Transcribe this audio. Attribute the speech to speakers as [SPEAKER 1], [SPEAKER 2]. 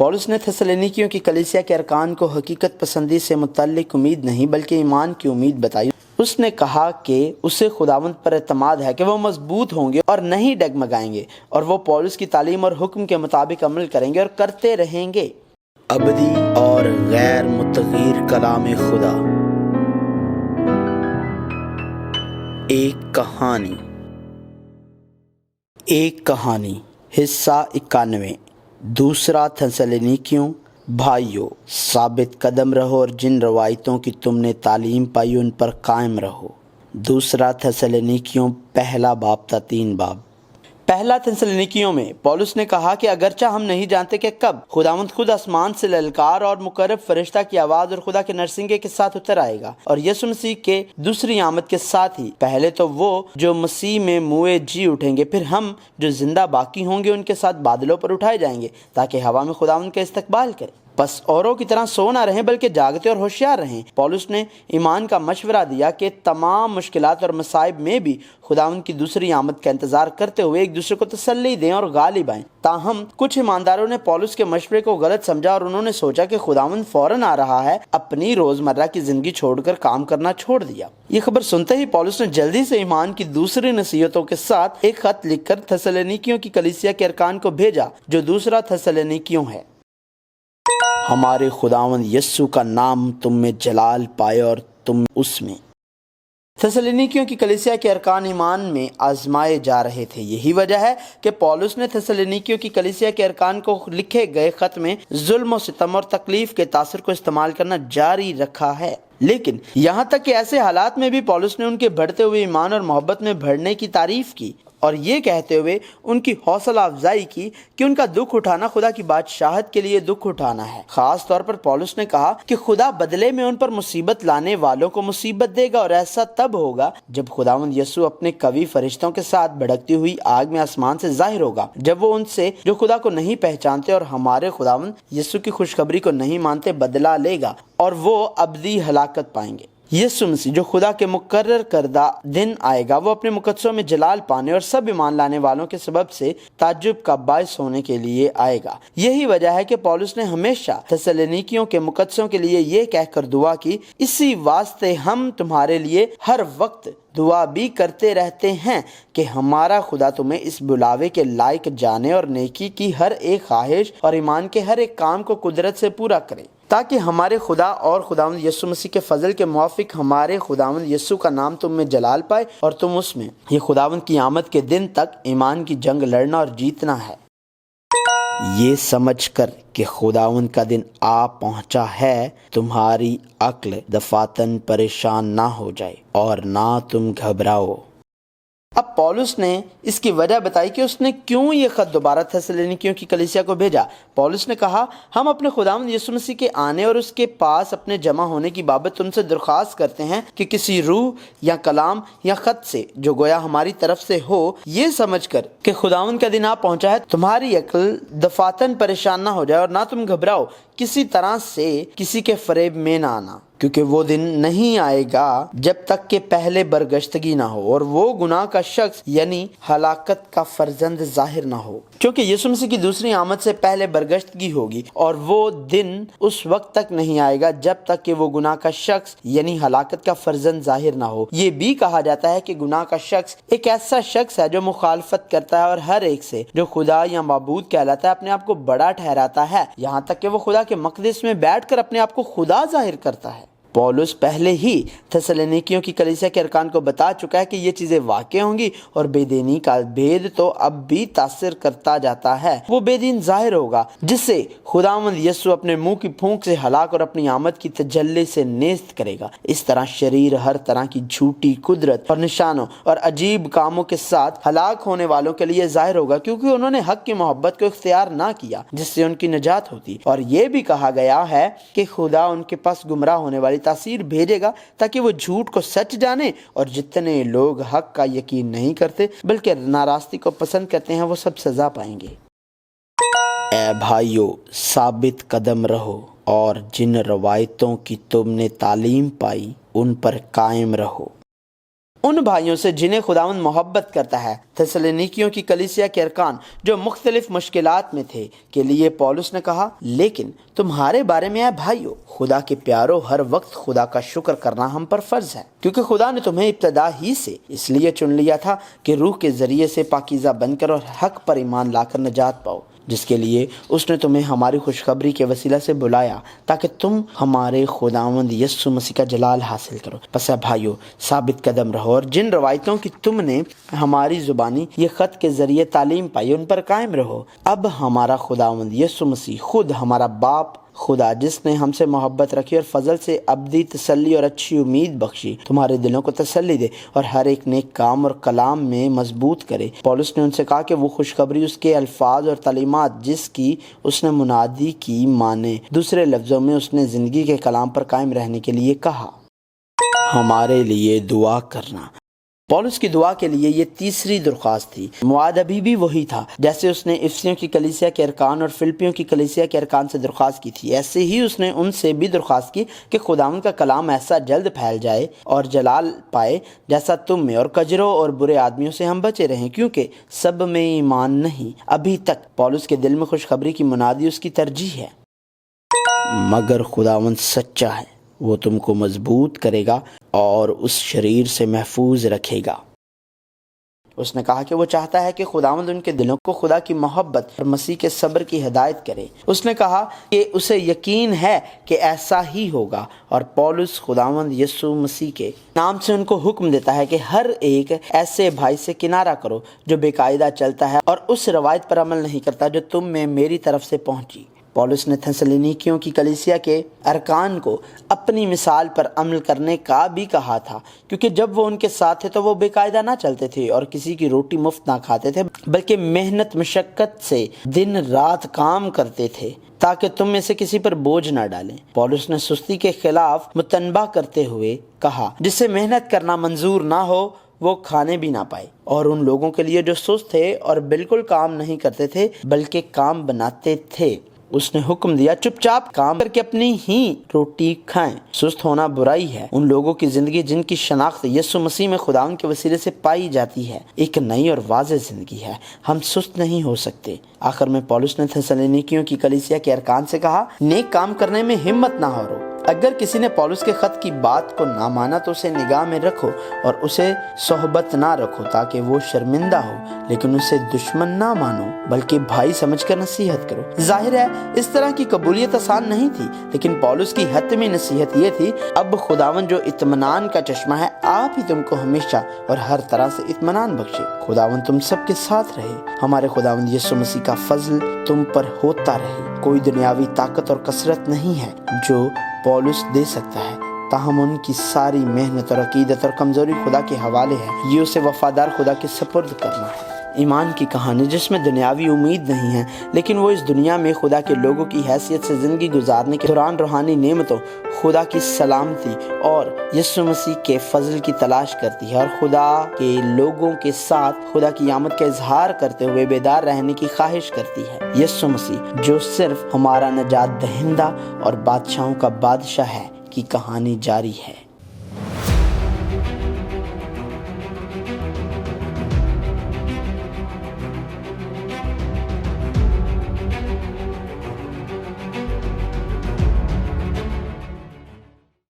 [SPEAKER 1] Police نے تھسلونیکیوں کی کلیسیا کے ارکان کو حقیقت پسندی سے متعلق امید نہیں بلکہ ایمان کی امید بتائی۔ اس نے کہا کہ اسے خداوند پر اعتماد ہے کہ وہ مضبوط ہوں گے اور نہیں ڈگمگائیں گے، اور وہ پولس کی تعلیم اور حکم کے مطابق عمل کریں گے اور کرتے رہیں گے۔ ابدی اور غیر متغیر کلام خدا۔ ایک کہانی حصہ 91۔ دوسرا تھسلونیکیوں۔ بھائیو، ثابت قدم رہو اور جن روایتوں کی تم نے تعلیم پائی ان پر قائم رہو۔ دوسرا تھسلونیکیوں پہلا باب تا 3 باب۔ پہلا تھسلونیکیوں میں پولس نے کہا کہ اگرچہ ہم نہیں جانتے کہ کب خداوند خود آسمان سے للکار اور مقرب فرشتہ کی آواز اور خدا کے نرسنگے کے ساتھ اتر آئے گا، اور یسوع مسیح کے دوسری آمد کے ساتھ ہی پہلے تو وہ جو مسیح میں موئے جی اٹھیں گے، پھر ہم جو زندہ باقی ہوں گے ان کے ساتھ بادلوں پر اٹھائے جائیں گے تاکہ ہوا میں خداوند کا استقبال کریں۔ بس اوروں کی طرح سو نہ رہیں بلکہ جاگتے اور ہوشیار رہیں۔ پولس نے ایمان کا مشورہ دیا کہ تمام مشکلات اور مصائب میں بھی خداوند کی دوسری آمد کا انتظار کرتے ہوئے ایک دوسرے کو تسلی دیں اور غالب آئیں۔ تاہم کچھ ایمانداروں نے پولس کے مشورے کو غلط سمجھا اور انہوں نے سوچا کہ خداوند فوراً آ رہا ہے، اپنی روزمرہ کی زندگی چھوڑ کر کام کرنا چھوڑ دیا۔ یہ خبر سنتے ہی پولس نے جلدی سے ایمان کی دوسری نصیحتوں کے ساتھ ایک خط لکھ کر تھسلونیکیوں کی کلیسیا کے ارکان کو بھیجا، جو دوسرا تھسلونیکیوں ہے۔ ہمارے خداوند یسوع کا نام تم میں جلال پائے اور تم اس میں۔ تھسلونیکیوں کی کلیسیا کے ارکان ایمان میں آزمائے جا رہے تھے۔ یہی وجہ ہے کہ پولس نے تھسلونیکیوں کی کلیسیا کے ارکان کو لکھے گئے خط میں ظلم و ستم اور تکلیف کے تاثر کو استعمال کرنا جاری رکھا ہے۔ لیکن یہاں تک کہ ایسے حالات میں بھی پولس نے ان کے بڑھتے ہوئے ایمان اور محبت میں بڑھنے کی تعریف کی، اور یہ کہتے ہوئے ان کی حوصلہ افزائی کی کہ ان کا دکھ اٹھانا خدا کی بادشاہت کے لیے دکھ اٹھانا ہے۔ خاص طور پر پولس نے کہا کہ خدا بدلے میں ان پر مصیبت لانے والوں کو مصیبت دے گا، اور ایسا تب ہوگا جب خداوند یسوع اپنے قوی فرشتوں کے ساتھ بھڑکتی ہوئی آگ میں آسمان سے ظاہر ہوگا، جب وہ ان سے جو خدا کو نہیں پہچانتے اور ہمارے خداوند یسوع کی خوشخبری کو نہیں مانتے بدلہ لے گا، اور وہ ابدی ہلاکت پائیں گے۔ یسوع مسیح جو خدا کے مقرر کردہ دن آئے گا، وہ اپنے مقدسوں میں جلال پانے اور سب ایمان لانے والوں کے سبب سے تعجب کا باعث ہونے کے لیے آئے گا۔ یہی وجہ ہے کہ پولس نے ہمیشہ تھسلونیکیوں کے مقدسوں کے لیے یہ کہہ کر دعا کی، اسی واسطے ہم تمہارے لیے ہر وقت دعا بھی کرتے رہتے ہیں کہ ہمارا خدا تمہیں اس بلاوے کے لائق جانے اور نیکی کی ہر ایک خواہش اور ایمان کے ہر ایک کام کو قدرت سے پورا کرے، تاکہ ہمارے خدا اور خداوند یسوع مسیح کے فضل کے موافق ہمارے خداوند یسوع کا نام تم میں جلال پائے اور تم اس میں۔ یہ خداوند کی آمد کے دن تک ایمان کی جنگ لڑنا اور جیتنا ہے، یہ سمجھ کر کہ خداوند کا دن آ پہنچا ہے تمہاری عقل دفاتن پریشان نہ ہو جائے اور نہ تم گھبراؤ۔ اب پولس نے اس کی وجہ بتائی کہ اس نے کیوں یہ خط دوبارہ تھسلونیکیوں کی کلیسیا کو بھیجا۔ پولس نے کہا، ہم اپنے خداوند یسوع مسیح کے آنے اور اس کے پاس اپنے جمع ہونے کی بابت تم سے درخواست کرتے ہیں کہ کسی روح یا کلام یا خط سے جو گویا ہماری طرف سے ہو، یہ سمجھ کر کہ خداوند کا دن آ پہنچا ہے تمہاری عقل دفاتن پریشان نہ ہو جائے اور نہ تم گھبراؤ، کسی طرح سے کسی کے فریب میں نہ آنا، کیونکہ وہ دن نہیں آئے گا جب تک کہ پہلے برگشتگی نہ ہو اور وہ گناہ کا شخص یعنی ہلاکت کا فرزند ظاہر نہ ہو، کیونکہ یسوع مسیح کی دوسری آمد سے پہلے برگشتگی ہوگی، اور وہ دن اس وقت تک نہیں آئے گا جب تک کہ وہ گناہ کا شخص یعنی ہلاکت کا فرزند ظاہر نہ ہو۔ یہ بھی کہا جاتا ہے کہ گناہ کا شخص ایک ایسا شخص ہے جو مخالفت کرتا ہے اور ہر ایک سے جو خدا یا معبود کہلاتا ہے اپنے آپ کو بڑا ٹھہراتا ہے، یہاں تک کہ وہ خدا کے مقدس میں بیٹھ کر اپنے آپ کو خدا ظاہر کرتا ہے۔ پولس پہلے ہی تھسلونیکیوں کی کلیسیا کے ارکان کو بتا چکا ہے کہ یہ چیزیں واقع ہوں گی، اور بے دینی کا بھید تو اب بھی تاثر کرتا جاتا ہے۔ وہ بے دین ظاہر ہوگا جس سے خداوند یسوع اپنے منہ کی پھونک سے ہلاک اور اپنی آمد کی تجلی سے نیست کرے گا۔ اس طرح شریر ہر طرح کی جھوٹی قدرت اور نشانوں اور عجیب کاموں کے ساتھ ہلاک ہونے والوں کے لیے ظاہر ہوگا، کیونکہ انہوں نے حق کی محبت کو اختیار نہ کیا جس سے ان کی نجات ہوتی۔ اور یہ بھی کہا گیا ہے کہ خدا ان کے پاس گمراہ ہونے والی تاثیر بھیجے گا تاکہ وہ جھوٹ کو سچ جانے، اور جتنے لوگ حق کا یقین نہیں کرتے بلکہ ناراستی کو پسند کرتے ہیں وہ سب سزا پائیں گے۔ اے بھائیو، ثابت قدم رہو اور جن روایتوں کی تم نے تعلیم پائی ان پر قائم رہو۔ ان بھائیوں سے جنہیں خداوند محبت کرتا ہے۔ تھسلنیکیوں کی کلیسیا کے ارکان جو مختلف مشکلات میں تھے کے لیے پولس نے کہا، لیکن تمہارے بارے میں اے بھائیو، خدا کے پیارو، ہر وقت خدا کا شکر کرنا ہم پر فرض ہے، کیونکہ خدا نے تمہیں ابتدا ہی سے اس لیے چن لیا تھا کہ روح کے ذریعے سے پاکیزہ بن کر اور حق پر ایمان لا کر نجات پاؤ، جس کے لیے اس نے تمہیں ہماری خوشخبری کے وسیلہ سے بلایا تاکہ تم ہمارے خداوند یسوع مسیح کا جلال حاصل کرو۔ پس اے بھائیو، ثابت قدم رہو اور جن روایتوں کی تم نے ہماری زبانی یہ خط کے ذریعے تعلیم پائی ان پر قائم رہو۔ اب ہمارا خداوند یسوع مسیح خود ہمارا باپ خدا، جس نے ہم سے محبت رکھی اور فضل سے ابدی تسلی اور اچھی امید بخشی، تمہارے دلوں کو تسلی دے اور ہر ایک نیک کام اور کلام میں مضبوط کرے۔ پولس نے ان سے کہا کہ وہ خوشخبری، اس کے الفاظ اور تعلیمات جس کی اس نے منادی کی مانے۔ دوسرے لفظوں میں اس نے زندگی کے کلام پر قائم رہنے کے لیے کہا۔ ہمارے لیے دعا کرنا۔ پولس کی دعا کے لیے یہ تیسری درخواست تھی۔ موعد ابھی بھی وہی تھا جیسے اس نے افسیوں کی کلیسیا کے ارکان اور فلپیوں کی کلیسیا کے ارکان سے درخواست کی تھی، ایسے ہی اس نے ان سے بھی درخواست کی کہ خداوند کا کلام ایسا جلد پھیل جائے اور جلال پائے جیسا تم میں، اور کجروں اور برے آدمیوں سے ہم بچے رہیں، کیونکہ سب میں ایمان نہیں۔ ابھی تک پولس کے دل میں خوشخبری کی منادی اس کی ترجیح ہے، مگر خداوند سچا ہے، وہ تم کو مضبوط کرے گا اور اس شریر سے محفوظ رکھے گا۔ اس نے کہا کہ وہ چاہتا ہے کہ خداوند ان کے دلوں کو خدا کی محبت اور مسیح کے صبر کی ہدایت کرے۔ اس نے کہا کہ اسے یقین ہے کہ ایسا ہی ہوگا، اور پولس خداوند یسوع مسیح کے نام سے ان کو حکم دیتا ہے کہ ہر ایک ایسے بھائی سے کنارہ کرو جو بے قاعدہ چلتا ہے اور اس روایت پر عمل نہیں کرتا جو تم میں میری طرف سے پہنچی۔ پولس نے تھسلنیکیوں کی کلیسیا کے ارکان کو اپنی مثال پر عمل کرنے کا بھی کہا تھا، کیونکہ جب وہ ان کے ساتھ تھے تو وہ بے قاعدہ نہ چلتے تھے اور کسی کی روٹی مفت نہ کھاتے تھے، بلکہ محنت مشقت سے دن رات کام کرتے تھے تاکہ تم میں سے کسی پر بوجھ نہ ڈالیں۔ پولس نے سستی کے خلاف متنبہ کرتے ہوئے کہا، جس سے محنت کرنا منظور نہ ہو وہ کھانے بھی نہ پائے، اور ان لوگوں کے لیے جو سست تھے اور بالکل کام نہیں کرتے تھے بلکہ کام بناتے تھے، اس نے حکم دیا چپ چاپ کام کر کے اپنی ہی روٹی کھائیں۔ سست ہونا برائی ہے۔ ان لوگوں کی زندگی جن کی شناخت یسوع مسیح میں خداوند کے وسیلے سے پائی جاتی ہے ایک نئی اور واضح زندگی ہے۔ ہم سست نہیں ہو سکتے۔ آخر میں پولس نے تھسلنیکیوں کی کلیسیا کے ارکان سے کہا، نیک کام کرنے میں ہمت نہ ہارو۔ اگر کسی نے پولس کے خط کی بات کو نہ مانا تو اسے نگاہ میں رکھو اور اسے صحبت نہ رکھو تاکہ وہ شرمندہ ہو، لیکن اسے دشمن نہ مانو بلکہ بھائی سمجھ کر نصیحت کرو۔ ظاہر ہے اس طرح کی قبولیت آسان نہیں تھی، لیکن پولس کی حتمی نصیحت یہ تھی، اب خداوند جو اطمینان کا چشمہ ہے آپ ہی تم کو ہمیشہ اور ہر طرح سے اطمینان بخشے۔ خداوند تم سب کے ساتھ رہے۔ ہمارے خداوند یسوع مسیح کا فضل تم پر ہوتا رہے۔ کوئی دنیاوی طاقت اور کثرت نہیں ہے جو پولس دے سکتا ہے، تاہم ان کی ساری محنت اور عقیدت اور کمزوری خدا کے حوالے ہے۔ یہ اسے وفادار خدا کے سپرد کرنا ہے۔ ایمان کی کہانی جس میں دنیاوی امید نہیں ہے، لیکن وہ اس دنیا میں خدا کے لوگوں کی حیثیت سے زندگی گزارنے کے دوران روحانی نعمتوں، خدا کی سلامتی اور یسوع مسیح کے فضل کی تلاش کرتی ہے، اور خدا کے لوگوں کے ساتھ خدا کی آمد کا اظہار کرتے ہوئے بیدار رہنے کی خواہش کرتی ہے۔ یسوع مسیح جو صرف ہمارا نجات دہندہ اور بادشاہوں کا بادشاہ ہے کی کہانی جاری ہے۔